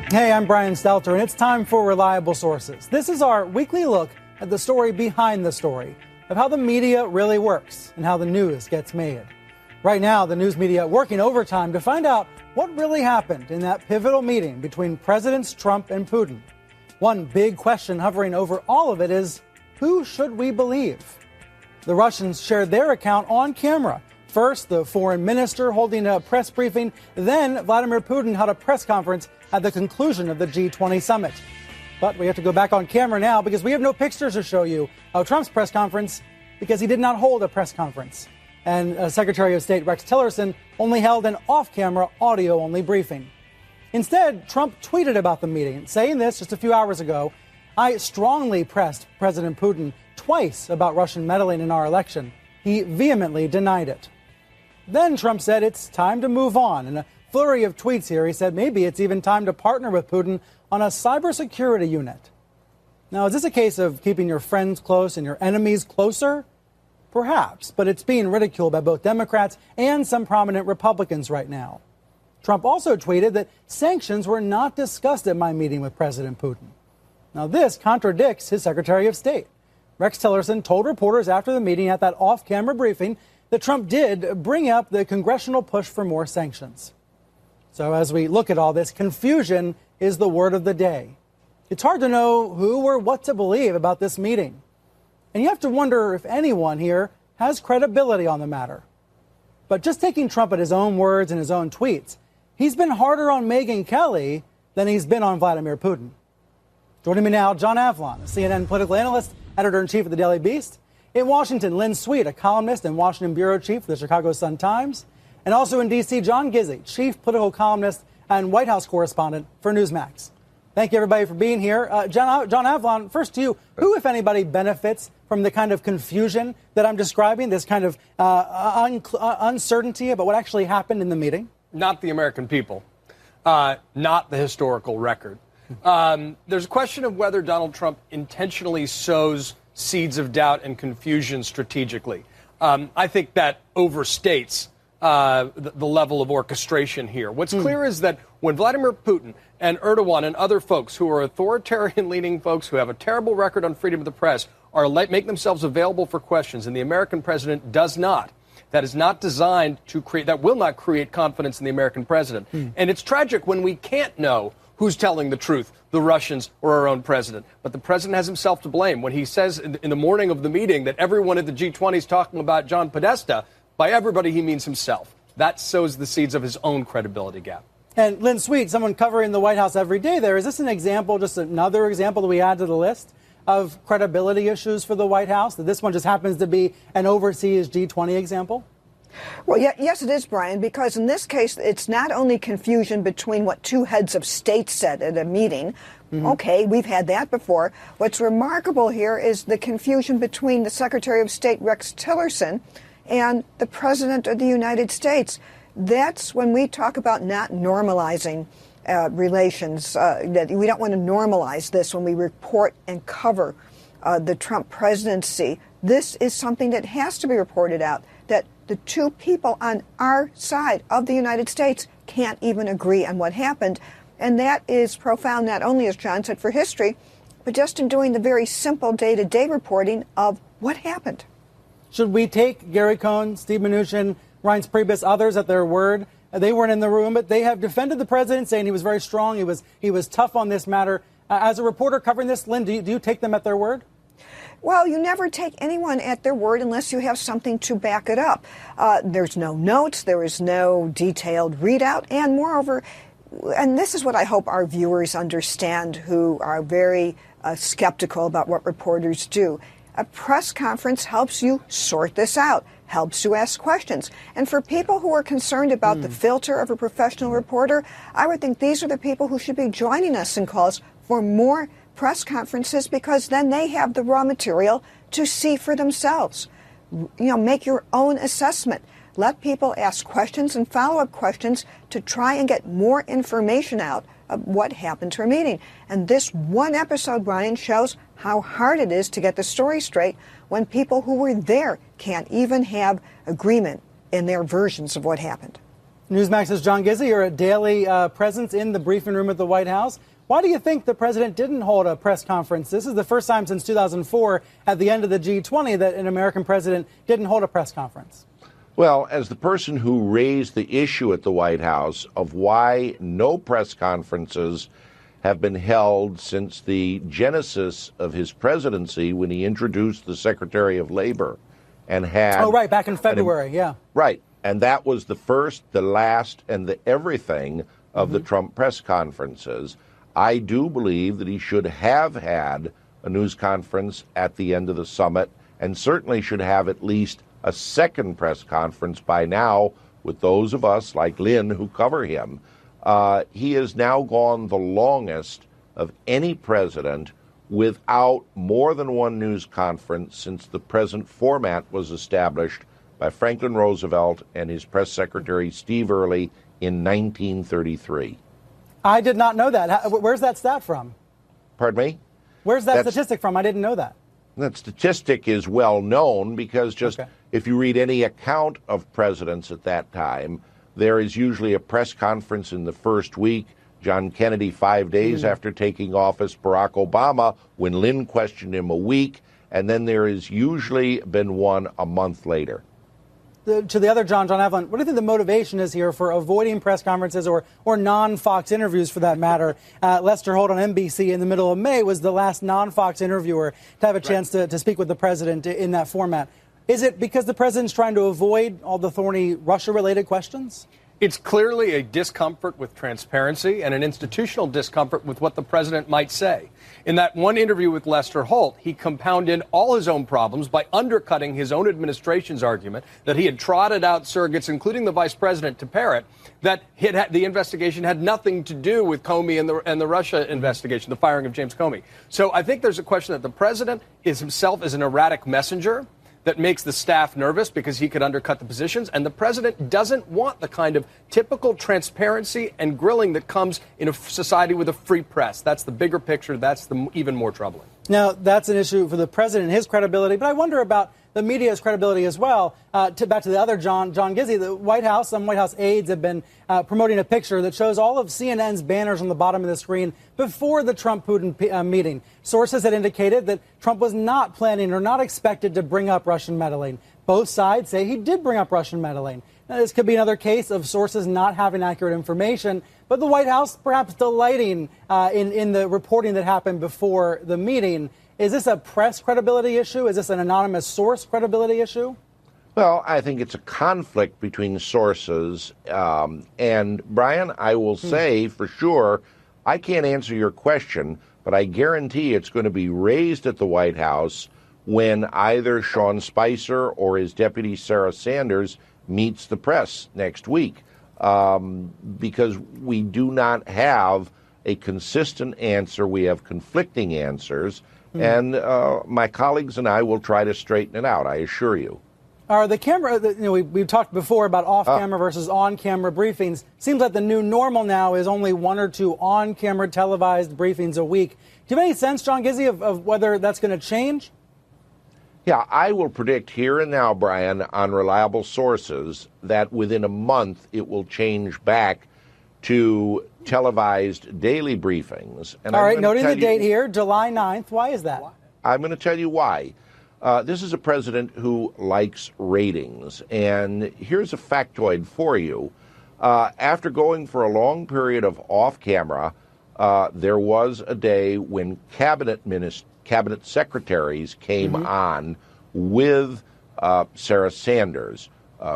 Hey, I'm Brian Stelter, and it's time for Reliable Sources. This is our weekly look at the story behind the story of how the media really works and how the news gets made. Right now, the news media working overtime to find out what really happened in that pivotal meeting between Presidents Trump and Putin. One big question hovering over all of it is, who should we believe? The Russians shared their account on camera. First, the foreign minister holding a press briefing. Then, Vladimir Putin held a press conference at the conclusion of the G20 summit. But we have to go back on camera now because we have no pictures to show you of Trump's press conference because he did not hold a press conference. And Secretary of State Rex Tillerson only held an off-camera, audio-only briefing. Instead, Trump tweeted about the meeting, saying this just a few hours ago: "I strongly pressed President Putin twice about Russian meddling in our election. He vehemently denied it." Then Trump said it's time to move on. In a flurry of tweets here, he said maybe it's even time to partner with Putin on a cybersecurity unit. Now, is this a case of keeping your friends close and your enemies closer? Perhaps, but it's being ridiculed by both Democrats and some prominent Republicans right now. Trump also tweeted that sanctions were not discussed at my meeting with President Putin. Now, this contradicts his Secretary of State. Rex Tillerson told reporters after the meeting at that off-camera briefing that Trump did bring up the congressional push for more sanctions. So as we look at all this, confusion is the word of the day. It's hard to know who or what to believe about this meeting. And you have to wonder if anyone here has credibility on the matter. But just taking Trump at his own words and his own tweets, he's been harder on Megyn Kelly than he's been on Vladimir Putin. Joining me now, John Avlon, a CNN political analyst, editor-in-chief of the Daily Beast. In Washington, Lynn Sweet, a columnist and Washington bureau chief of the Chicago Sun-Times. And also in D.C., John Gizzi, chief political columnist and White House correspondent for Newsmax. Thank you, everybody, for being here. John Avlon, first to you. Who, if anybody, benefits from the kind of confusion that I'm describing, this kind of uncertainty about what actually happened in the meeting? Not the American people, not the historical record. There's a question of whether Donald Trump intentionally sows seeds of doubt and confusion strategically. I think that overstates the level of orchestration here. What's clear is that when Vladimir Putin and Erdogan and other folks who are authoritarian-leaning folks who have a terrible record on freedom of the press are make themselves available for questions, and the American president does not. That is not designed to create, that will not create confidence in the American president. And it's tragic when we can't know who's telling the truth, the Russians or our own president. But the president has himself to blame. When he says in the morning of the meeting that everyone at the G20 is talking about John Podesta, by everybody he means himself. That sows the seeds of his own credibility gap. And Lynn Sweet, someone covering the White House every day there, is this an example, just another example that we add to the list of credibility issues for the White House? That this one just happens to be an overseas G20 example? Well, yes, it is, Brian, because in this case, it's not only confusion between what two heads of state said at a meeting. Okay, we've had that before. What's remarkable here is the confusion between the Secretary of State, Rex Tillerson, and the President of the United States. That's when we talk about not normalizing relations, that we don't want to normalize this when we report and cover the Trump presidency. This is something that has to be reported out, that the two people on our side of the United States can't even agree on what happened. And that is profound, not only, as John said, for history, but just in doing the very simple day-to-day reporting of what happened. Should we take Gary Cohn, Steve Mnuchin, Reince Priebus, others at their word? They weren't in the room, but they have defended the president, saying he was very strong, he was tough on this matter. As a reporter covering this, Lynn, do you take them at their word? Well, you never take anyone at their word unless you have something to back it up. There's no notes, there is no detailed readout, and moreover, and this is what I hope our viewers understand who are very skeptical about what reporters do. A press conference helps you sort this out, helps you ask questions. And for people who are concerned about the filter of a professional reporter, I would think these are the people who should be joining us in calls for more press conferences, because then they have the raw material to see for themselves. Make your own assessment. Let people ask questions and follow-up questions to try and get more information out of what happened to a meeting. And this one episode, Brian, shows how hard it is to get the story straight when people who were there can't even have agreement in their versions of what happened. Newsmax's John Gizzi, you're a daily presence in the briefing room at the White House. Why do you think the president didn't hold a press conference? This is the first time since 2004 at the end of the G20 that an American president didn't hold a press conference. Well, as the person who raised the issue at the White House of why no press conferences have been held since the genesis of his presidency when he introduced the Secretary of Labor and had... Oh, right, back in February, yeah. Right. And that was the first, the last, and the everything of the Trump press conferences. I do believe that he should have had a news conference at the end of the summit and certainly should have at least a second press conference by now with those of us like Lynn who cover him. He has now gone the longest of any president without more than one news conference since the present format was established by Franklin Roosevelt and his press secretary, Steve Early, in 1933. I did not know that. Where's that stat from? Pardon me? Where's that statistic from? I didn't know that. That statistic is well known because if you read any account of presidents at that time, there is usually a press conference in the first week. John Kennedy 5 days after taking office, Barack Obama, when Lynn questioned him, a week, and then there has usually been one a month later. To the other John Evelyn, what do you think the motivation is here for avoiding press conferences or non-Fox interviews for that matter? Lester Holt on NBC in the middle of May was the last non-Fox interviewer to have a chance to speak with the president in that format. Is it because the president's trying to avoid all the thorny Russia-related questions? It's clearly a discomfort with transparency and an institutional discomfort with what the president might say. In that one interview with Lester Holt, he compounded all his own problems by undercutting his own administration's argument that he had trotted out surrogates, including the vice president, to parrot, that the investigation had nothing to do with Comey and the Russia investigation, the firing of James Comey. So I think there's a question that the president is himself as an erratic messenger that makes the staff nervous because he could undercut the positions. And the president doesn't want the kind of typical transparency and grilling that comes in a society with a free press. That's the bigger picture. That's the even more troubling. Now, that's an issue for the president and his credibility. But I wonder about the media's credibility as well. Back to the other John Gizzi, the White House, some White House aides have been promoting a picture that shows all of CNN's banners on the bottom of the screen before the Trump-Putin meeting. Sources had indicated that Trump was not planning or not expected to bring up Russian meddling. Both sides say he did bring up Russian meddling. Now, this could be another case of sources not having accurate information, but the White House perhaps delighting in the reporting that happened before the meeting. Is this a press credibility issue? Is this an anonymous source credibility issue? Well, I think it's a conflict between sources. And, Brian, I will say for sure, I can't answer your question, but I guarantee it's going to be raised at the White House when either Sean Spicer or his deputy Sarah Sanders meets the press next week, because we do not have a consistent answer. We have conflicting answers. And my colleagues and I will try to straighten it out, I assure you. The camera, we've talked before about off-camera versus on-camera briefings. Seems like the new normal now is only one or two on-camera televised briefings a week. Do you have any sense, John Gizzi, of whether that's going to change? Yeah, I will predict here and now, Brian, on reliable sources, that within a month it will change back to televised daily briefings. And all right, noting the date here, July 9th. Why is that? I'm going to tell you why. This is a president who likes ratings. And here's a factoid for you. After going for a long period of off-camera, there was a day when cabinet secretaries came on with Sarah Sanders.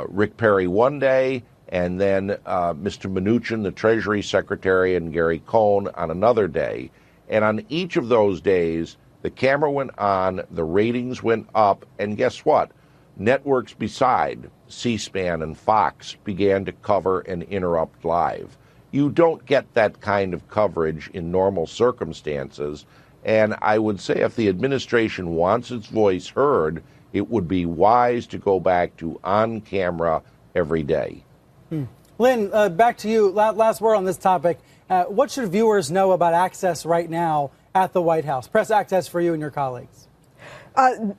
Rick Perry one day, and then Mr. Mnuchin, the Treasury Secretary, and Gary Cohn on another day. And on each of those days, the camera went on, the ratings went up, and guess what? Networks beside C-SPAN and Fox began to cover and interrupt live. You don't get that kind of coverage in normal circumstances, and I would say if the administration wants its voice heard, it would be wise to go back to on-camera every day. Lynn, back to you. Last word on this topic. What should viewers know about access right now at the White House? Press access for you and your colleagues.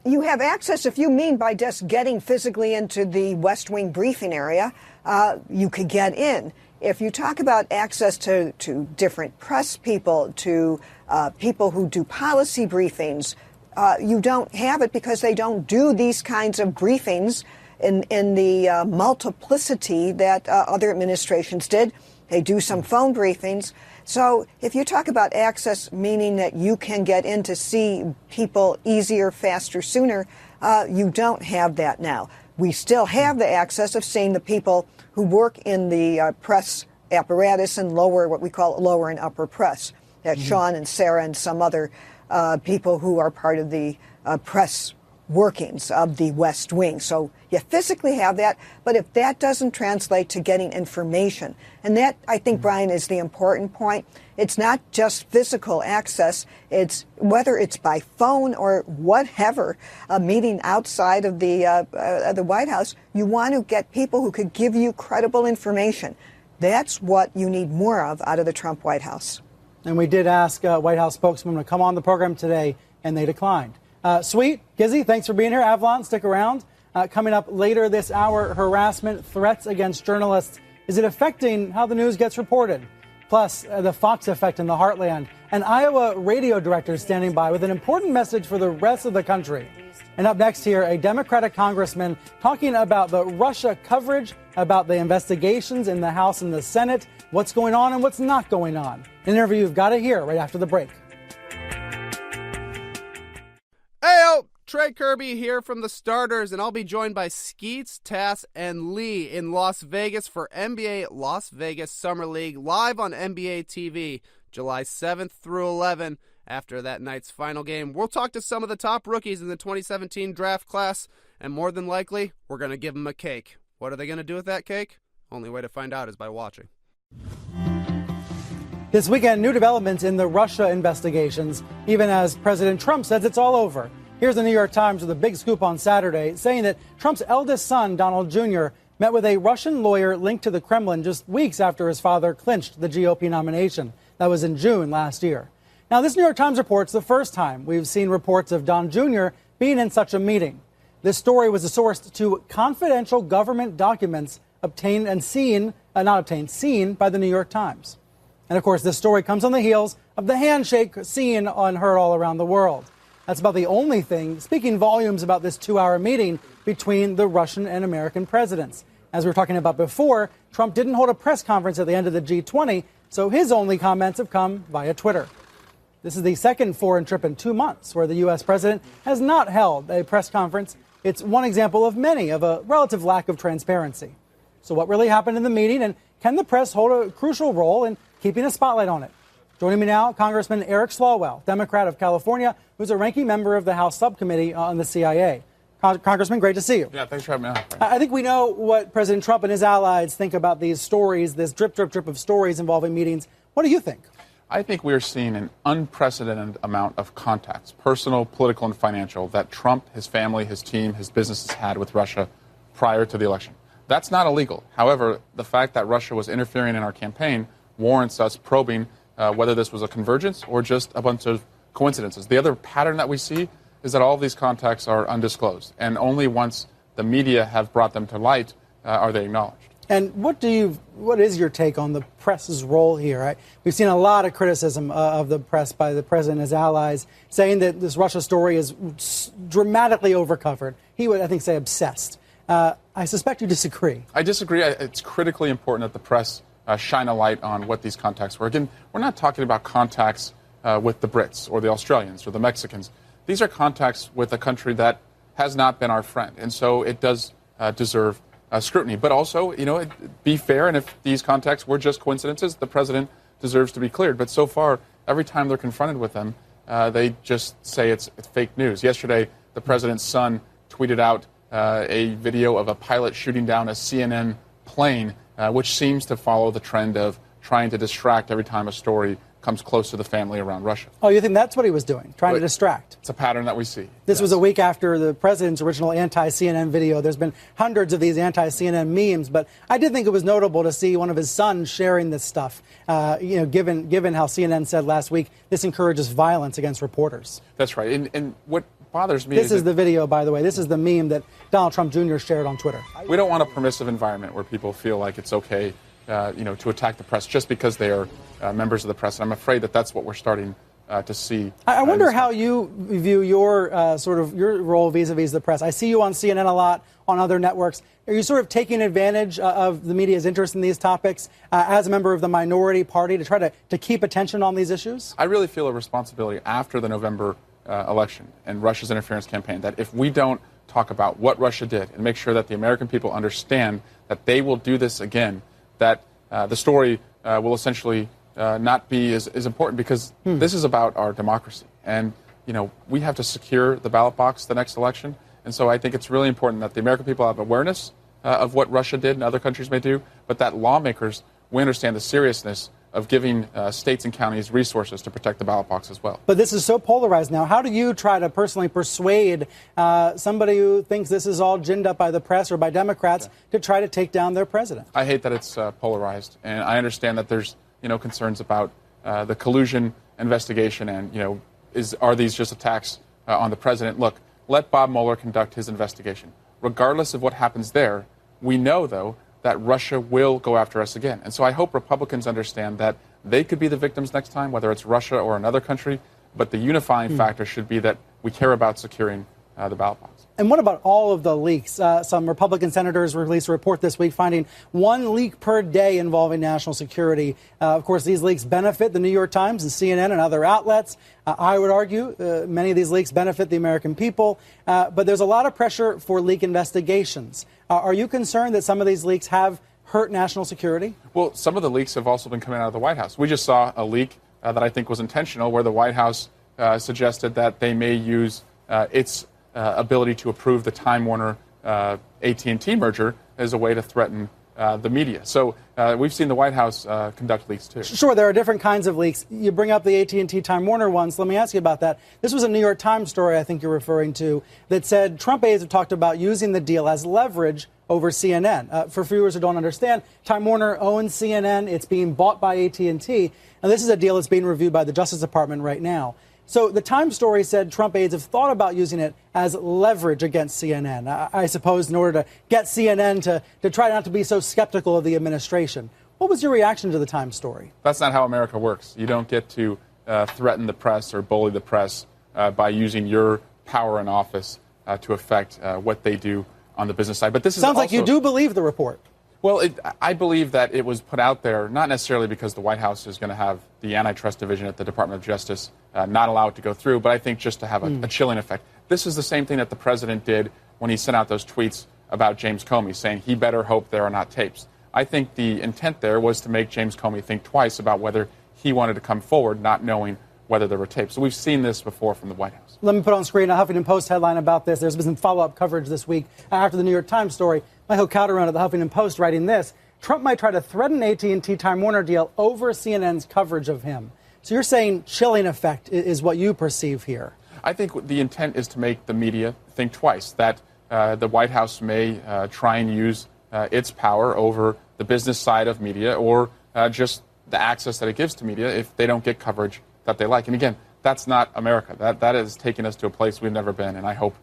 You have access, if you mean by just getting physically into the West Wing briefing area, you could get in. If you talk about access to different press people, to people who do policy briefings, you don't have it because they don't do these kinds of briefings in the multiplicity that other administrations did. They do some phone briefings. So if you talk about access, meaning that you can get in to see people easier, faster, sooner, you don't have that now. We still have the access of seeing the people who work in the press apparatus and what we call lower and upper press. That's Sean and Sarah and some other people who are part of the press workings of the West Wing. So you physically have that, but if that doesn't translate to getting information, and that, I think, Brian, is the important point, it's not just physical access, it's whether it's by phone or whatever, a meeting outside of the White House, you want to get people who could give you credible information. That's what you need more of out of the Trump White House. And we did ask White House spokesman to come on the program today, and they declined. Sweet, Gizzy, thanks for being here. Avalon, stick around. Coming up later this hour, harassment, threats against journalists. Is it affecting how the news gets reported? Plus, the Fox effect in the heartland. An Iowa radio director standing by with an important message for the rest of the country. And up next here, a Democratic congressman talking about the Russia coverage, about the investigations in the House and the Senate, what's going on and what's not going on. An interview you've got to hear right after the break. Heyo! Trey Kirby here from the Starters, and I'll be joined by Skeets, Tass, and Lee in Las Vegas for NBA Las Vegas Summer League live on NBA TV, July 7th through 11th. After that night's final game, we'll talk to some of the top rookies in the 2017 draft class, and more than likely, we're going to give them a cake. What are they going to do with that cake? Only way to find out is by watching. This weekend, new developments in the Russia investigations, even as President Trump says it's all over. Here's the New York Times with a big scoop on Saturday, saying that Trump's eldest son, Donald Jr., met with a Russian lawyer linked to the Kremlin just weeks after his father clinched the GOP nomination. That was in June last year. Now, this New York Times report's the first time we've seen reports of Don Jr. being in such a meeting. This story was sourced to confidential government documents obtained and seen by the New York Times. And of course, this story comes on the heels of the handshake seen and heard all around the world. That's about the only thing speaking volumes about this 2-hour meeting between the Russian and American presidents. As we were talking about before, Trump didn't hold a press conference at the end of the G20, so his only comments have come via Twitter. This is the second foreign trip in 2 months where the U.S. president has not held a press conference. It's one example of many of a relative lack of transparency. So what really happened in the meeting, and can the press hold a crucial role in keeping a spotlight on it? Joining me now, Congressman Eric Swalwell, Democrat of California, who's a ranking member of the House Subcommittee on the CIA. Congressman, great to see you. Yeah, thanks for having me on. I think we know what President Trump and his allies think about these stories, this drip, drip, drip of stories involving meetings. What do you think? I think we are seeing an unprecedented amount of contacts, personal, political, and financial, that Trump, his family, his team, his businesses had with Russia prior to the election. That's not illegal. However, the fact that Russia was interfering in our campaign warrants us probing whether this was a convergence or just a bunch of coincidences. The other pattern that we see is that all of these contacts are undisclosed, and only once the media have brought them to light are they acknowledged. And what is your take on the press's role here? We've seen a lot of criticism of the press by the president and his allies, saying that this Russia story is dramatically overcovered. He would, I think, say obsessed. I suspect you disagree. I disagree. It's critically important that the press shine a light on what these contacts were. Again, we're not talking about contacts with the Brits or the Australians or the Mexicans. These are contacts with a country that has not been our friend, and so it does deserve scrutiny. But also, be fair, and if these contacts were just coincidences, the president deserves to be cleared. But so far, every time they're confronted with them, they just say it's fake news. Yesterday, the president's son tweeted out a video of a pilot shooting down a CNN plane, which seems to follow the trend of trying to distract every time a story comes close to the family around Russia. Oh, you think that's what he was doing, trying to distract? It's a pattern that we see. This was a week after the president's original anti-CNN video. There's been hundreds of these anti-CNN memes, but I did think it was notable to see one of his sons sharing this stuff, given how CNN said last week this encourages violence against reporters. That's right. And what bothers me This is the video, by the way. This is the meme that Donald Trump Jr. shared on Twitter. We don't want a permissive environment where people feel like it's okay, to attack the press just because they are members of the press. And I'm afraid that that's what we're starting to see. I wonder how you view your your role vis-a-vis the press. I see you on CNN a lot, on other networks. Are you sort of taking advantage of the media's interest in these topics as a member of the minority party to try to keep attention on these issues? I really feel a responsibility after the November election and Russia's interference campaign that if we don't talk about what Russia did and make sure that the American people understand that they will do this again, that the story will essentially not be as important, because this is about our democracy. And, we have to secure the ballot box the next election. And so I think it's really important that the American people have awareness of what Russia did and other countries may do, but that lawmakers, we understand the seriousness of giving states and counties resources to protect the ballot box as well. But this is so polarized now. How do you try to personally persuade somebody who thinks this is all ginned up by the press or by Democrats to try to take down their president? I hate that it's polarized, and I understand that there's concerns about the collusion investigation and are these just attacks on the president? Look, let Bob Mueller conduct his investigation. Regardless of what happens there, we know, though, that Russia will go after us again. And so I hope Republicans understand that they could be the victims next time, whether it's Russia or another country, but the unifying factor should be that we care about securing the ballot box. And what about all of the leaks? Some Republican senators released a report this week finding one leak per day involving national security. Of course, these leaks benefit the New York Times and CNN and other outlets. I would argue many of these leaks benefit the American people. But there's a lot of pressure for leak investigations. Are you concerned that some of these leaks have hurt national security? Well, some of the leaks have also been coming out of the White House. We just saw a leak that I think was intentional, where the White House suggested that they may use its ability to approve the Time Warner AT&T merger as a way to threaten the media. So we've seen the White House conduct leaks too. Sure, there are different kinds of leaks. You bring up the AT&T Time Warner ones. Let me ask you about that. This was a New York Times story I think you're referring to that said Trump aides have talked about using the deal as leverage over CNN. For viewers who don't understand, Time Warner owns CNN. It's being bought by AT&T. And this is a deal that's being reviewed by the Justice Department right now. So the Times story said Trump aides have thought about using it as leverage against CNN, I suppose, in order to get CNN to try not to be so skeptical of the administration. What was your reaction to the Times story? That's not how America works. You don't get to threaten the press or bully the press by using your power in office to affect what they do on the business side. But this sounds like you do believe the report. Well, I believe that it was put out there not necessarily because the White House is going to have the antitrust division at the Department of Justice not allow it to go through, but I think just to have a chilling effect. This is the same thing that the president did when he sent out those tweets about James Comey, saying he better hope there are not tapes. I think the intent there was to make James Comey think twice about whether he wanted to come forward, not knowing whether there were tapes. So we've seen this before from the White House. Let me put on screen a Huffington Post headline about this. There's been some follow-up coverage this week after the New York Times story. Michael Calderon at the Huffington Post writing this: Trump might try to threaten AT&T Time Warner deal over CNN's coverage of him. So you're saying chilling effect is what you perceive here? I think the intent is to make the media think twice, that the White House may try and use its power over the business side of media or just the access that it gives to media if they don't get coverage that they like. And again, that's not America. That has taken us to a place we've never been, and I hope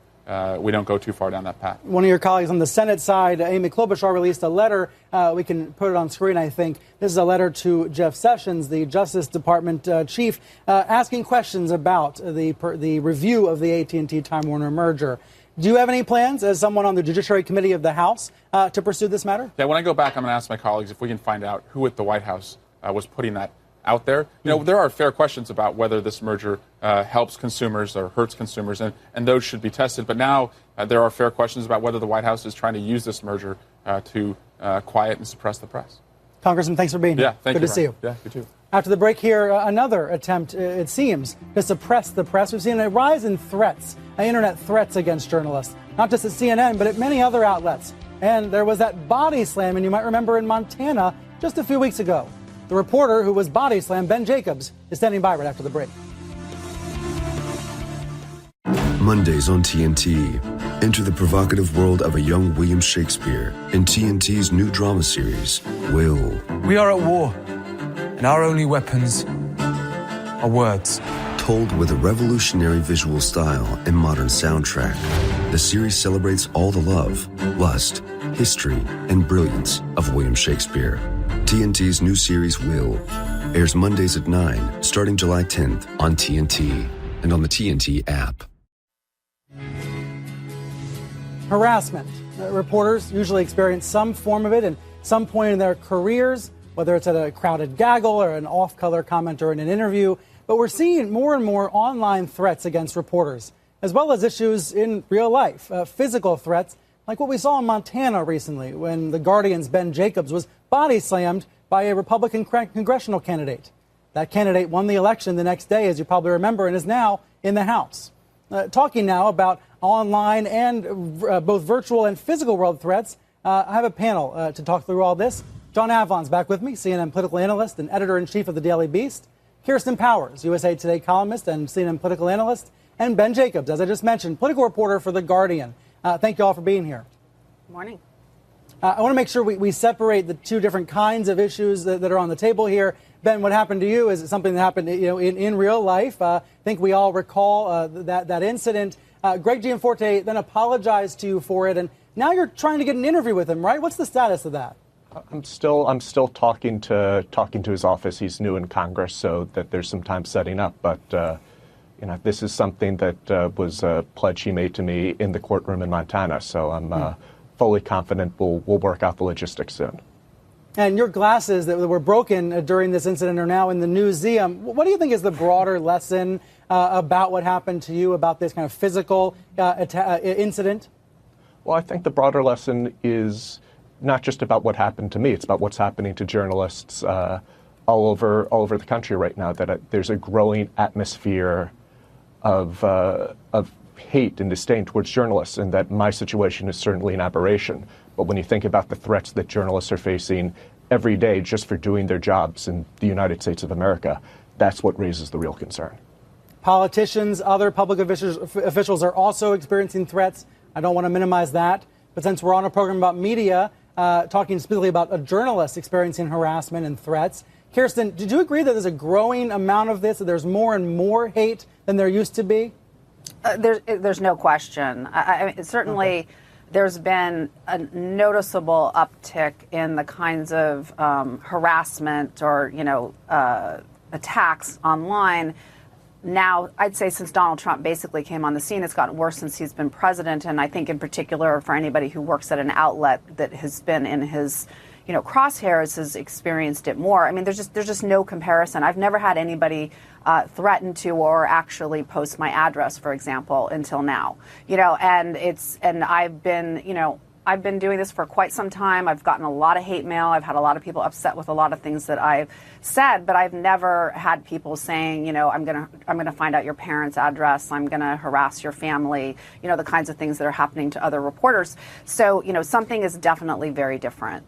we don't go too far down that path. One of your colleagues on the Senate side, Amy Klobuchar, released a letter. We can put it on screen, I think. This is a letter to Jeff Sessions, the Justice Department chief, asking questions about the review of the AT&T Time Warner merger. Do you have any plans, as someone on the Judiciary Committee of the House, to pursue this matter? Yeah, when I go back, I'm going to ask my colleagues if we can find out who at the White House was putting that out there. There are fair questions about whether this merger helps consumers or hurts consumers, and those should be tested. But now there are fair questions about whether the White House is trying to use this merger to quiet and suppress the press. Congressman, thanks for being here. Yeah, thank you. Good to see you. Yeah, you too. After the break here, another attempt, it seems, to suppress the press. We've seen a rise in threats, internet threats against journalists, not just at CNN, but at many other outlets. And there was that body slamming you might remember in Montana just a few weeks ago. The reporter who was body slammed, Ben Jacobs, is standing by right after the break. Mondays on TNT. Enter the provocative world of a young William Shakespeare in TNT's new drama series, Will. We are at war, and our only weapons are words. told with a revolutionary visual style and modern soundtrack. The series celebrates all the love, lust, history, and brilliance of William Shakespeare. TNT's new series Will airs Mondays at 9, starting July 10th on TNT and on the TNT app. Harassment. Reporters usually experience some form of it at some point in their careers, whether it's at a crowded gaggle or an off-color comment during an interview. But we're seeing more and more online threats against reporters, as well as issues in real life, physical threats, like what we saw in Montana recently when the Guardian's Ben Jacobs was body slammed by a Republican congressional candidate. That candidate won the election the next day, as you probably remember, and is now in the House. Talking now about online and both virtual and physical world threats, I have a panel to talk through all this. John Avlon's back with me, CNN political analyst and editor-in-chief of the Daily Beast. Kirsten Powers, USA Today columnist and CNN political analyst. And Ben Jacobs, as I just mentioned, political reporter for The Guardian. Thank you all for being here. Good morning. I want to make sure we separate the two different kinds of issues that are on the table here. Ben, what happened to you is something that happened, in real life. I think we all recall that incident. Greg Gianforte then apologized to you for it, and now you're trying to get an interview with him, right? What's the status of that? I'm still talking to his office. He's new in Congress, so that there's some time setting up. But this is something that was a pledge he made to me in the courtroom in Montana. So I'm fully confident we'll work out the logistics soon. And your glasses that were broken during this incident are now in the museum. What do you think is the broader lesson about what happened to you, about this kind of physical incident? Well, I think the broader lesson is not just about what happened to me. It's about what's happening to journalists all over the country right now. That there's a growing atmosphere of hate and disdain towards journalists, and that my situation is certainly an aberration. But when you think about the threats that journalists are facing every day just for doing their jobs in the United States of America, that's what raises the real concern. Politicians, other public officials are also experiencing threats. I don't want to minimize that. But since we're on a program about media, talking specifically about a journalist experiencing harassment and threats, Kirsten, did you agree that there's a growing amount of this, that there's more and more hate than there used to be? There's no question. Certainly, there's been a noticeable uptick in the kinds of harassment or attacks online. Now, I'd say since Donald Trump basically came on the scene, it's gotten worse since he's been president. And I think in particular for anybody who works at an outlet that has been in his crosshairs has experienced it more. I mean, there's just no comparison. I've never had anybody threaten to or actually post my address, for example, until now. And I've been doing this for quite some time. I've gotten a lot of hate mail. I've had a lot of people upset with a lot of things that I've said, but I've never had people saying, I'm gonna find out your parents' address. I'm gonna harass your family. The kinds of things that are happening to other reporters. So, something is definitely very different.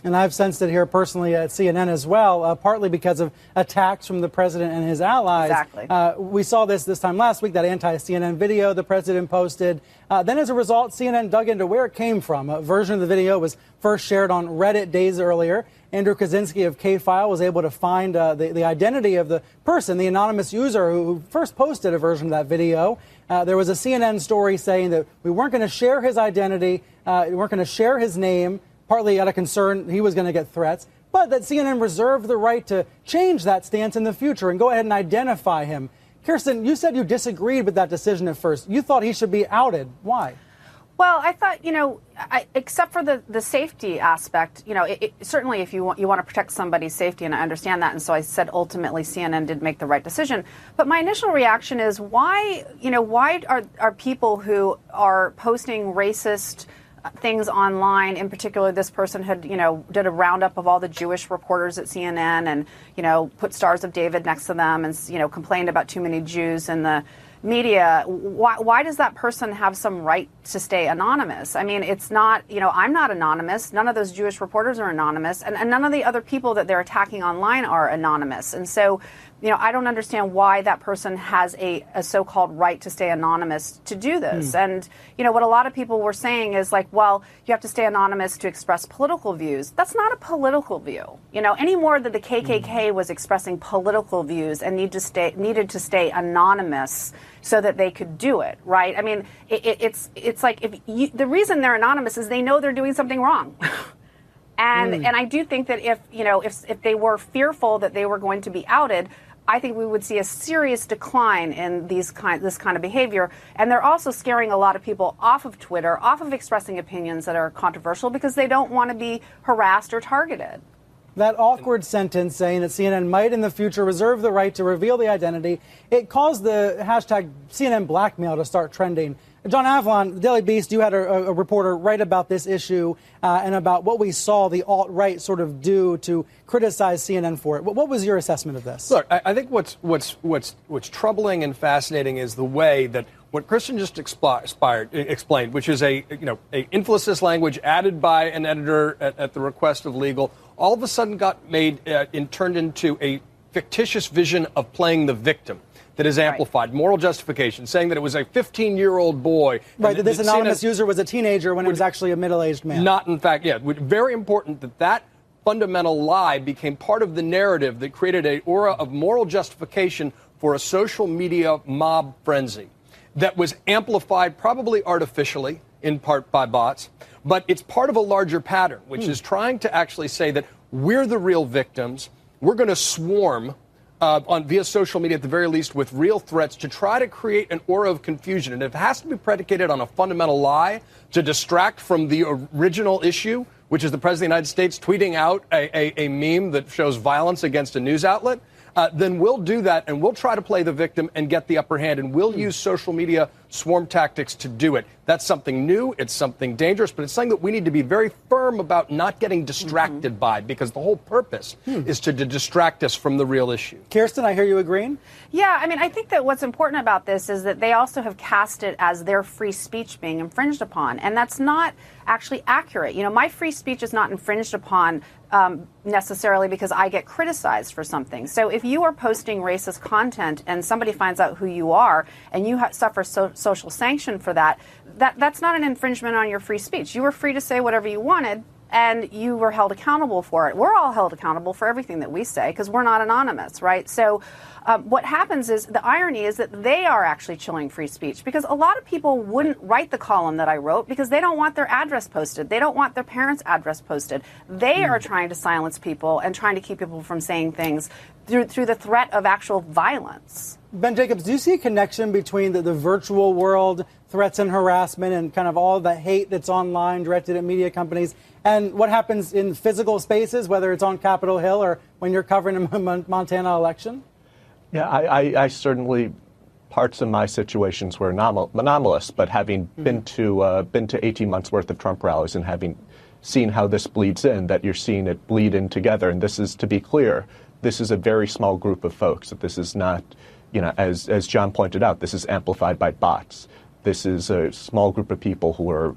And I've sensed it here personally at CNN as well, partly because of attacks from the president and his allies. Exactly. We saw this time last week, that anti-CNN video the president posted. Then as a result, CNN dug into where it came from. A version of the video was first shared on Reddit days earlier. Andrew Kaczynski of K-File was able to find the identity of the person, the anonymous user who first posted a version of that video. There was a CNN story saying that we weren't going to share his identity, we weren't going to share his name, partly out of concern he was going to get threats, but that CNN reserved the right to change that stance in the future and go ahead and identify him. Kirsten, you said you disagreed with that decision at first. You thought he should be outed. Why? Well, I thought, except for the safety aspect, certainly if you want to protect somebody's safety, and I understand that, and so I said ultimately CNN did make the right decision. But my initial reaction is why are people who are posting racist things online, in particular, this person had, did a roundup of all the Jewish reporters at CNN and, put Stars of David next to them and, complained about too many Jews in the media. Why does that person have some right to stay anonymous? I mean, it's not, I'm not anonymous. None of those Jewish reporters are anonymous. And none of the other people that they're attacking online are anonymous. And so I don't understand why that person has a so-called right to stay anonymous to do this. And, what a lot of people were saying is like, well, you have to stay anonymous to express political views. That's not a political view. Any more that the KKK was expressing political views and needed to stay anonymous so that they could do it, right? I mean, it's like the reason they're anonymous is they know they're doing something wrong. And I do think that if they were fearful that they were going to be outed, I think we would see a serious decline in this kind of behavior. And they're also scaring a lot of people off of Twitter, off of expressing opinions that are controversial because they don't want to be harassed or targeted. That awkward sentence saying that CNN might in the future reserve the right to reveal the identity, it caused the hashtag CNN blackmail to start trending. John Avlon, the Daily Beast, you had a reporter write about this issue and about what we saw the alt-right sort of do to criticize CNN for it. What was your assessment of this? Look, I think what's troubling and fascinating is the way that what Kristen just explained, which is a inflicit language added by an editor at the request of legal, all of a sudden got made and turned into a fictitious vision of playing the victim. That is amplified. Right. Moral justification, saying that it was a 15-year-old boy. Right, that this anonymous user was a teenager when it was actually a middle-aged man. Not, in fact, very important that fundamental lie became part of the narrative that created an aura of moral justification for a social media mob frenzy that was amplified probably artificially, in part by bots, but it's part of a larger pattern, which is trying to actually say that we're the real victims, we're going to swarm via social media, at the very least, with real threats to try to create an aura of confusion. And it has to be predicated on a fundamental lie to distract from the original issue, which is the President of the United States tweeting out a meme that shows violence against a news outlet. Then we'll do that, and we'll try to play the victim and get the upper hand, and we'll use social media swarm tactics to do it. That's something new, it's something dangerous, but it's something that we need to be very firm about not getting distracted by, because the whole purpose is to distract us from the real issue. Kirsten, I hear you agreeing? Yeah, I mean, I think that what's important about this is that they also have cast it as their free speech being infringed upon, and that's not actually accurate. My free speech is not infringed upon necessarily because I get criticized for something. So if you are posting racist content and somebody finds out who you are and you suffer social sanction for that's not an infringement on your free speech. You were free to say whatever you wanted, and you were held accountable for it. We're all held accountable for everything that we say because we're not anonymous, right? So what happens is, the irony is that they are actually chilling free speech, because a lot of people wouldn't write the column that I wrote because they don't want their address posted. They don't want their parents' address posted. They are trying to silence people and trying to keep people from saying things through the threat of actual violence. Ben Jacobs, do you see a connection between the virtual world, threats and harassment, and kind of all the hate that's online directed at media companies, and what happens in physical spaces, whether it's on Capitol Hill or when you're covering a Montana election? Yeah, I certainly, parts of my situations were anomalous, but having been to 18 months worth of Trump rallies and having seen how this bleeds in, that you're seeing it bleed in together. And this is, to be clear, this is a very small group of folks. This is not, as John pointed out, this is amplified by bots. This is a small group of people who are,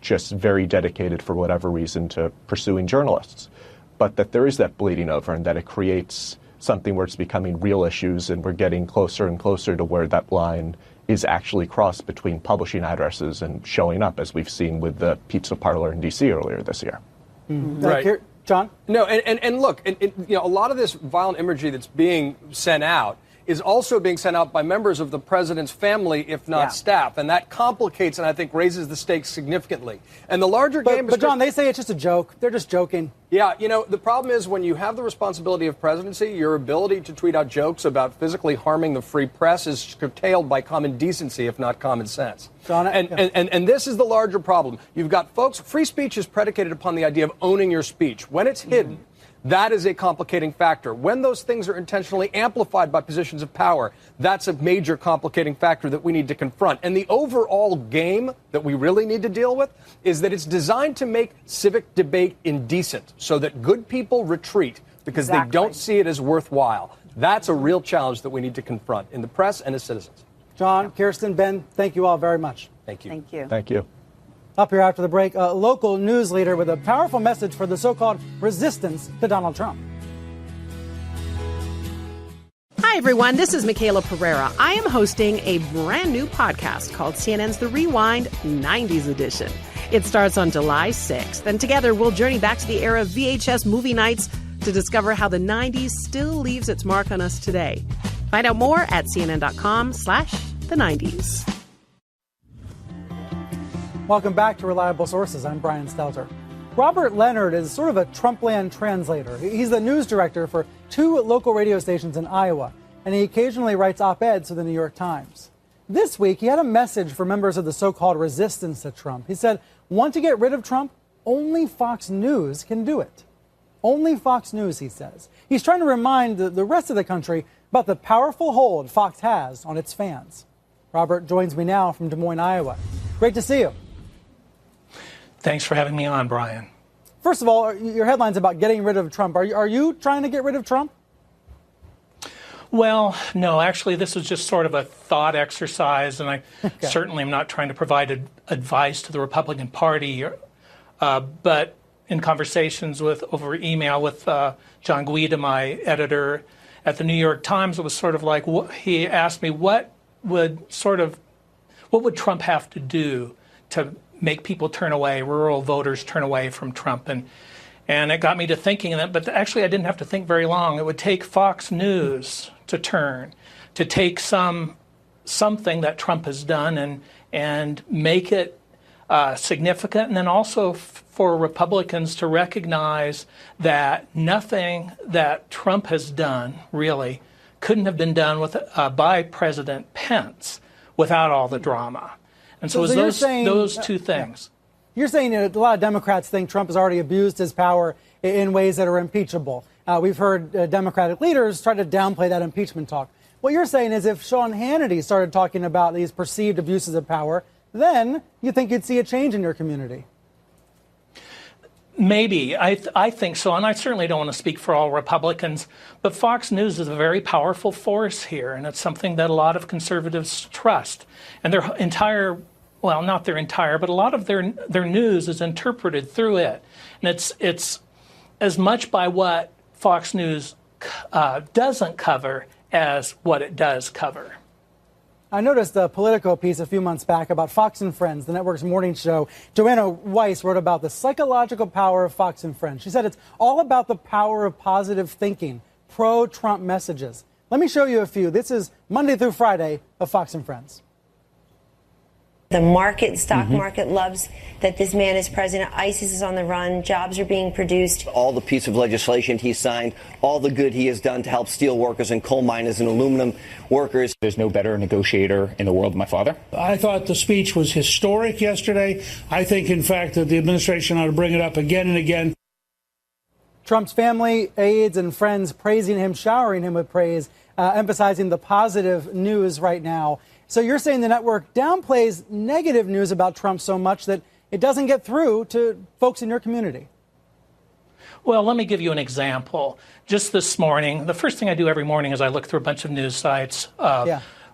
just very dedicated for whatever reason to pursuing journalists. But that there is that bleeding over, and that it creates something where it's becoming real issues, and we're getting closer and closer to where that line is actually crossed between publishing addresses and showing up, as we've seen with the pizza parlor in D.C. earlier this year. Right. John? No, and look, a lot of this violent imagery that's being sent out is also being sent out by members of the president's family, if not staff. And that complicates and I think raises the stakes significantly. And the larger game is... But John, they say it's just a joke. They're just joking. Yeah, the problem is when you have the responsibility of presidency, your ability to tweet out jokes about physically harming the free press is curtailed by common decency, if not common sense. John, and this is the larger problem. You've got folks, free speech is predicated upon the idea of owning your speech. When it's hidden, that is a complicating factor. When those things are intentionally amplified by positions of power, that's a major complicating factor that we need to confront. And the overall game that we really need to deal with is that it's designed to make civic debate indecent so that good people retreat because they don't see it as worthwhile. That's a real challenge that we need to confront in the press and as citizens. John, Kirsten, Ben, thank you all very much. Thank you. Thank you. Thank you. Up here after the break, a local news leader with a powerful message for the so-called resistance to Donald Trump. Hi, everyone. This is Michaela Pereira. I am hosting a brand new podcast called CNN's The Rewind 90s Edition. It starts on July 6th, and together we'll journey back to the era of VHS movie nights to discover how the 90s still leaves its mark on us today. Find out more at cnn.com/the90s. Welcome back to Reliable Sources. I'm Brian Stelter. Robert Leonard is sort of a Trumpland translator. He's the news director for 2 local radio stations in Iowa, and he occasionally writes op-eds for the New York Times. This week, he had a message for members of the so-called resistance to Trump. He said, want to get rid of Trump? Only Fox News can do it. Only Fox News, he says. He's trying to remind the rest of the country about the powerful hold Fox has on its fans. Robert joins me now from Des Moines, Iowa. Great to see you. Thanks for having me on, Brian. First of all, your headline's about getting rid of Trump. Are you trying to get rid of Trump? Well, no, actually, this was just sort of a thought exercise, and I certainly am not trying to provide advice to the Republican Party. But in conversations over email with John Guida, my editor at the New York Times, it was sort of like he asked me what would Trump have to do to make people turn away, rural voters turn away from Trump. And it got me to thinking that, but actually I didn't have to think very long. It would take Fox News to take something that Trump has done and make it significant, and then also for Republicans to recognize that nothing that Trump has done really couldn't have been done by President Pence without all the drama. And so it was those two things. You're saying that a lot of Democrats think Trump has already abused his power in ways that are impeachable. We've heard Democratic leaders try to downplay that impeachment talk. What you're saying is if Sean Hannity started talking about these perceived abuses of power, then you think you'd see a change in your community. Maybe. I think so, and I certainly don't want to speak for all Republicans, but Fox News is a very powerful force here, and it's something that a lot of conservatives trust. And their entire, well, not their entire, but a lot of their news is interpreted through it. And it's as much by what Fox News doesn't cover as what it does cover. I noticed a Politico piece a few months back about Fox and Friends, the network's morning show. Joanna Weiss wrote about the psychological power of Fox and Friends. She said it's all about the power of positive thinking, pro-Trump messages. Let me show you a few. This is Monday through Friday of Fox and Friends. The stock market loves that this man is president. ISIS is on the run. Jobs are being produced. All the piece of legislation he signed, all the good he has done to help steel workers and coal miners and aluminum workers. There's no better negotiator in the world than my father. I thought the speech was historic yesterday. I think, in fact, that the administration ought to bring it up again and again. Trump's family, aides, and friends praising him, showering him with praise, emphasizing the positive news right now. So you're saying the network downplays negative news about Trump so much that it doesn't get through to folks in your community? Well, let me give you an example. Just this morning, the first thing I do every morning is I look through a bunch of news sites,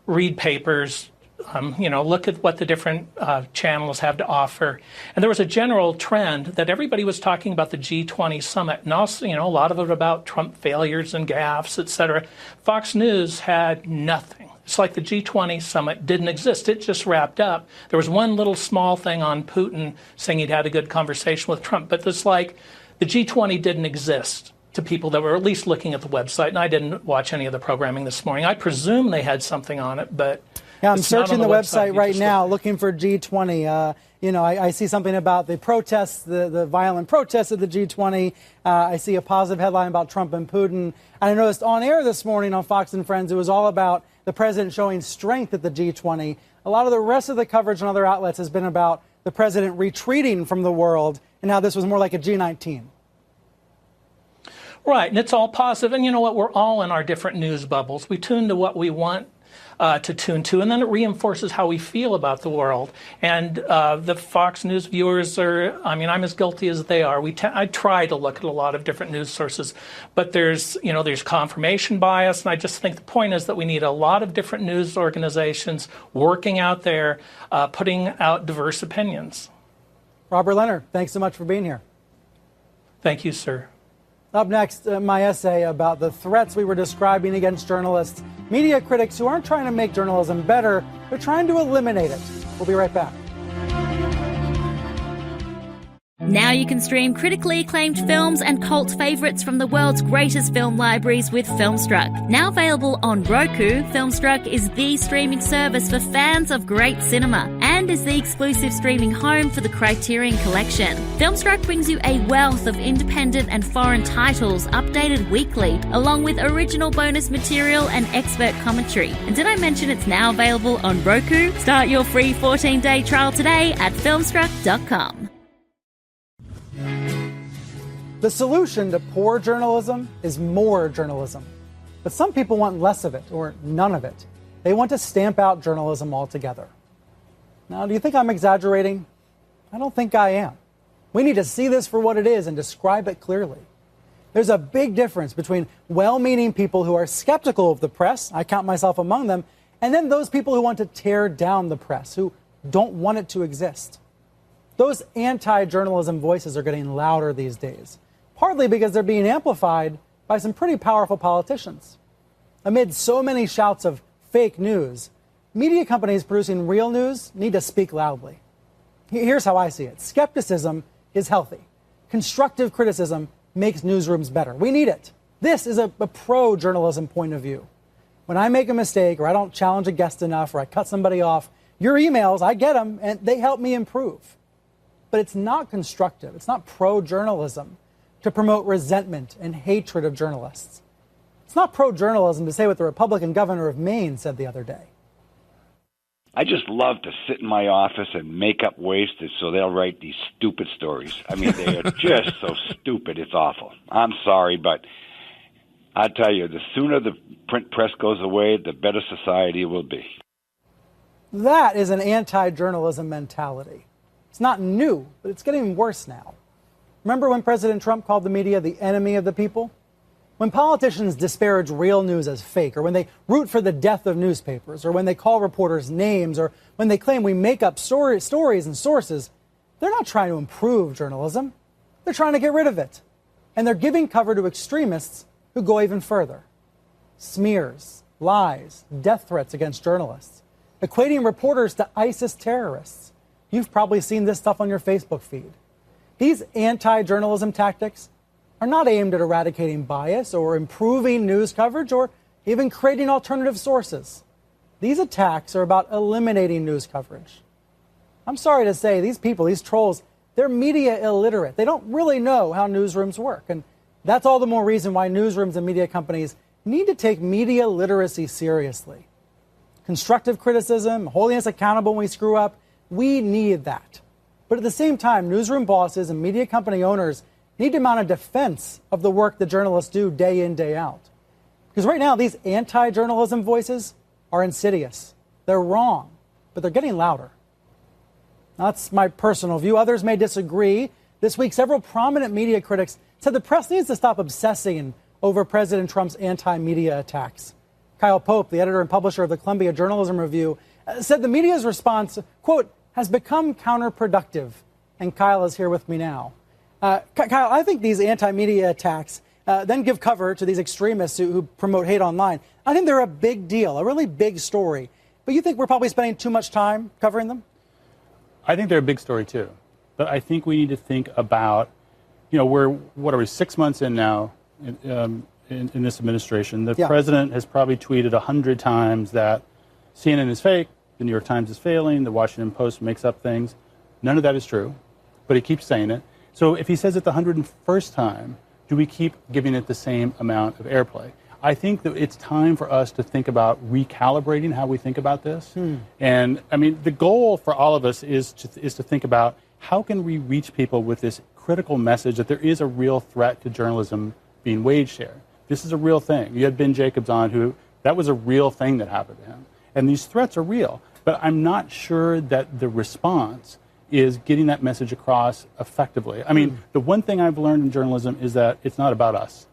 read papers, look at what the different channels have to offer. And there was a general trend that everybody was talking about the G20 summit, and also, a lot of it about Trump failures and gaffes, et cetera. Fox News had nothing. It's like the G20 summit didn't exist. It just wrapped up. There was one little small thing on Putin saying he'd had a good conversation with Trump, but it's like the G20 didn't exist to people that were at least looking at the website. And I didn't watch any of the programming this morning. I presume they had something on it, but yeah, I'm searching the website right now looking for G20. I see something about the protests, the violent protests of the G20. I see a positive headline about Trump and Putin. And I noticed on air this morning on Fox and Friends, it was all about the president showing strength at the G20. A lot of the rest of the coverage on other outlets has been about the president retreating from the world and how this was more like a G19. Right, and it's all positive. And you know what? We're all in our different news bubbles. We tune to what we want to tune to, and then it reinforces how we feel about the world. And the Fox News viewers I'm as guilty as they are. I try to look at a lot of different news sources, but there's confirmation bias, and I just think the point is that we need a lot of different news organizations working out there, putting out diverse opinions. Robert Leonard, thanks so much for being here. Thank you, sir. Up next, my essay about the threats we were describing against journalists, media critics who aren't trying to make journalism better, they're trying to eliminate it. We'll be right back. Now you can stream critically acclaimed films and cult favourites from the world's greatest film libraries with Filmstruck. Now available on Roku, Filmstruck is the streaming service for fans of great cinema and is the exclusive streaming home for the Criterion Collection. Filmstruck brings you a wealth of independent and foreign titles updated weekly, along with original bonus material and expert commentary. And did I mention it's now available on Roku? Start your free 14-day trial today at filmstruck.com. The solution to poor journalism is more journalism. But some people want less of it or none of it. They want to stamp out journalism altogether. Now, do you think I'm exaggerating? I don't think I am. We need to see this for what it is and describe it clearly. There's a big difference between well-meaning people who are skeptical of the press, I count myself among them, and then those people who want to tear down the press, who don't want it to exist. Those anti-journalism voices are getting louder these days, partly because they're being amplified by some pretty powerful politicians. Amid so many shouts of fake news, media companies producing real news need to speak loudly. Here's how I see it. Skepticism is healthy. Constructive criticism makes newsrooms better. We need it. This is a pro-journalism point of view. When I make a mistake or I don't challenge a guest enough or I cut somebody off, your emails, I get them, and they help me improve. But it's not constructive. It's not pro-journalism to promote resentment and hatred of journalists. It's not pro-journalism to say what the Republican governor of Maine said the other day. I just love to sit in my office and make up wasted so they'll write these stupid stories. I mean, they are just so stupid, it's awful. I'm sorry, but I tell you, the sooner the print press goes away, the better society will be. That is an anti-journalism mentality. It's not new, but it's getting worse now. Remember when President Trump called the media the enemy of the people? When politicians disparage real news as fake, or when they root for the death of newspapers, or when they call reporters names, or when they claim we make up stories and sources, they're not trying to improve journalism. They're trying to get rid of it. And they're giving cover to extremists who go even further. Smears, lies, death threats against journalists, equating reporters to ISIS terrorists. You've probably seen this stuff on your Facebook feed. These anti-journalism tactics are not aimed at eradicating bias or improving news coverage or even creating alternative sources. These attacks are about eliminating news coverage. I'm sorry to say, these people, these trolls, they're media illiterate. They don't really know how newsrooms work. And that's all the more reason why newsrooms and media companies need to take media literacy seriously. Constructive criticism, holding us accountable when we screw up, we need that. But at the same time, newsroom bosses and media company owners need to mount a defense of the work that journalists do day in, day out. Because right now, these anti-journalism voices are insidious. They're wrong, but they're getting louder. That's my personal view. Others may disagree. This week, several prominent media critics said the press needs to stop obsessing over President Trump's anti-media attacks. Kyle Pope, the editor and publisher of the Columbia Journalism Review, said the media's response, quote, has become counterproductive. And Kyle is here with me now. Kyle, I think these anti-media attacks then give cover to these extremists who promote hate online. I think they're a big deal, a really big story. But you think we're probably spending too much time covering them? I think they're a big story, too. But I think we need to think about, what are we, 6 months in now in this administration? The president has probably tweeted 100 times that CNN is fake, the New York Times is failing, the Washington Post makes up things. None of that is true, but he keeps saying it. So if he says it the 101st time, do we keep giving it the same amount of airplay? I think that it's time for us to think about recalibrating how we think about this. And, I mean, the goal for all of us is to think about how can we reach people with this critical message that there is a real threat to journalism being waged here. This is a real thing. You had Ben Jacobs on that was a real thing that happened to him. And these threats are real. But I'm not sure that the response is getting that message across effectively. I mean, the one thing I've learned in journalism is that it's not about us.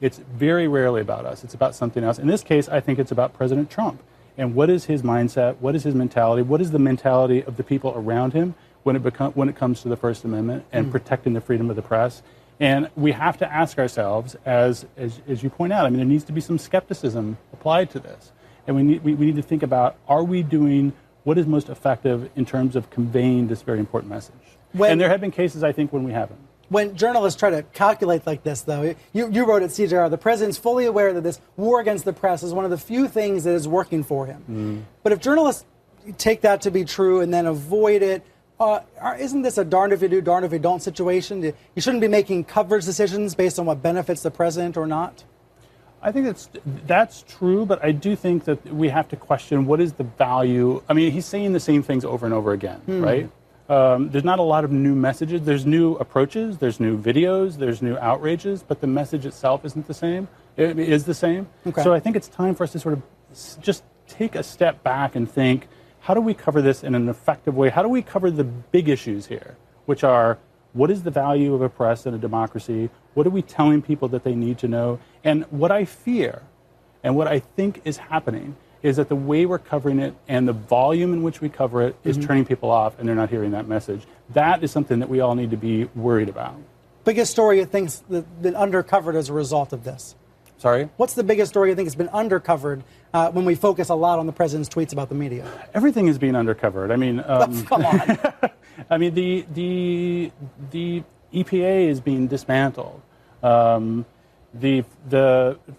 It's very rarely about us. It's about something else. In this case, I think it's about President Trump. And what is his mindset? What is his mentality? What is the mentality of the people around him when it comes to the First Amendment and protecting the freedom of the press? And we have to ask ourselves, as you point out, I mean, there needs to be some skepticism applied to this. And we need to think about, are we doing what is most effective in terms of conveying this very important message? And there have been cases, I think, when we haven't. When journalists try to calculate like this, though, you wrote at CJR, the president's fully aware that this war against the press is one of the few things that is working for him. But if journalists take that to be true and then avoid it, isn't this a darned if you do, darned if you don't situation? You shouldn't be making coverage decisions based on what benefits the president or not? I think that's true, but I do think that we have to question what is the value. I mean, he's saying the same things over and over again, right? There's not a lot of new messages. There's new approaches, there's new videos, there's new outrages, but the message itself isn't the same. It is the same. Okay. So I think it's time for us to sort of just take a step back and think, how do we cover this in an effective way? How do we cover the big issues here, which are, what is the value of a press and a democracy? What are we telling people that they need to know? And what I fear and what I think is happening is that the way we're covering it and the volume in which we cover it is turning people off, and they're not hearing that message. That is something that we all need to be worried about. Biggest story you think's been undercovered as a result of this? Sorry? What's the biggest story you think has been undercovered when we focus a lot on the president's tweets about the media? Everything is being undercovered. I mean, come on. I mean, the EPA is being dismantled. The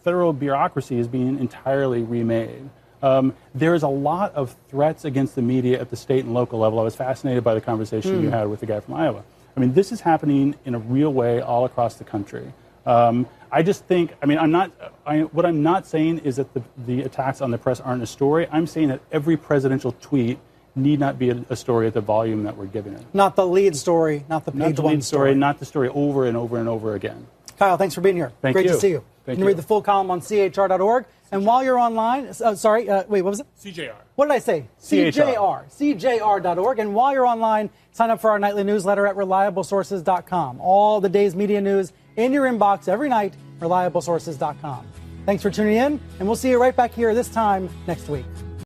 federal bureaucracy is being entirely remade. There is a lot of threats against the media at the state and local level. I was fascinated by the conversation you had with the guy from Iowa. I mean, this is happening in a real way all across the country. I just think, I mean, what I'm not saying is that the attacks on the press aren't a story. I'm saying that every presidential tweet need not be a story at the volume that we're giving it. Not the lead story, not the page one story. Not the story over and over and over again. Kyle, thanks for being here. Thank you. Great to see you. You can read the full column on CHR.org. And while you're online, wait, what was it? CJR. What did I say? CJR. CJR.org. And while you're online, sign up for our nightly newsletter at reliablesources.com. All the day's media news in your inbox every night, reliablesources.com. Thanks for tuning in, and we'll see you right back here this time next week.